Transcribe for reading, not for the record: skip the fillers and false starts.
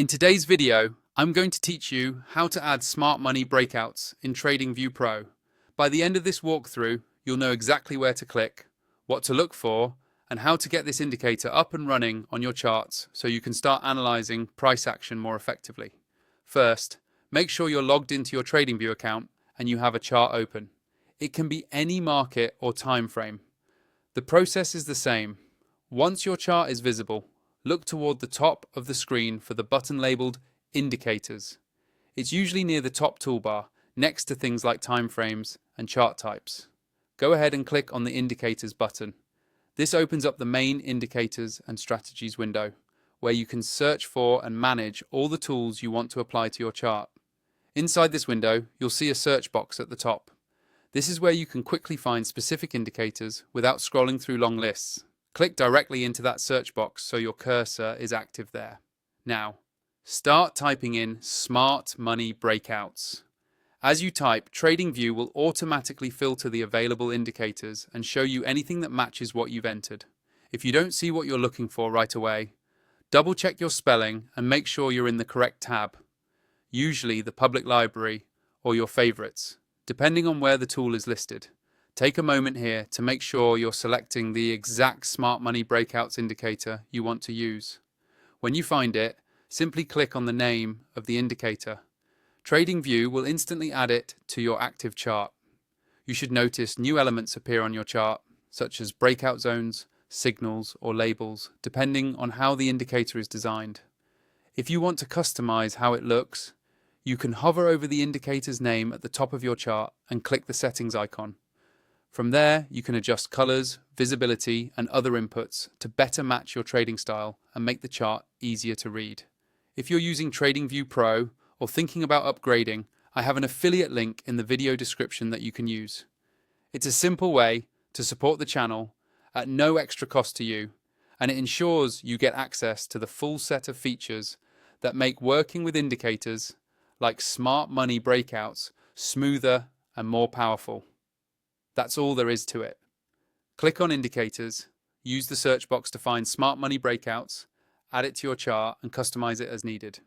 In today's video, I'm going to teach you how to add smart money breakouts in TradingView Pro. By the end of this walkthrough, you'll know exactly where to click, what to look for, and how to get this indicator up and running on your charts so you can start analyzing price action more effectively. First, make sure you're logged into your TradingView account and you have a chart open. It can be any market or time frame. The process is the same. Once your chart is visible, look toward the top of the screen for the button labeled Indicators. It's usually near the top toolbar, next to things like timeframes and chart types. Go ahead and click on the Indicators button. This opens up the main Indicators and Strategies window, where you can search for and manage all the tools you want to apply to your chart. Inside this window, you'll see a search box at the top. This is where you can quickly find specific indicators without scrolling through long lists. Click directly into that search box so your cursor is active there. Now, start typing in Smart Money Breakouts. As you type, TradingView will automatically filter the available indicators and show you anything that matches what you've entered. If you don't see what you're looking for right away, double check your spelling and make sure you're in the correct tab, usually the public library or your favorites, depending on where the tool is listed. Take a moment here to make sure you're selecting the exact Smart Money Breakouts indicator you want to use. When you find it, simply click on the name of the indicator. TradingView will instantly add it to your active chart. You should notice new elements appear on your chart, such as breakout zones, signals, or labels, depending on how the indicator is designed. If you want to customize how it looks, you can hover over the indicator's name at the top of your chart and click the settings icon. From there, you can adjust colors, visibility, and other inputs to better match your trading style and make the chart easier to read. If you're using TradingView Pro or thinking about upgrading, I have an affiliate link in the video description that you can use. It's a simple way to support the channel at no extra cost to you, and it ensures you get access to the full set of features that make working with indicators like smart money breakouts smoother and more powerful. That's all there is to it. Click on Indicators, use the search box to find Smart Money Breakouts, add it to your chart and customize it as needed.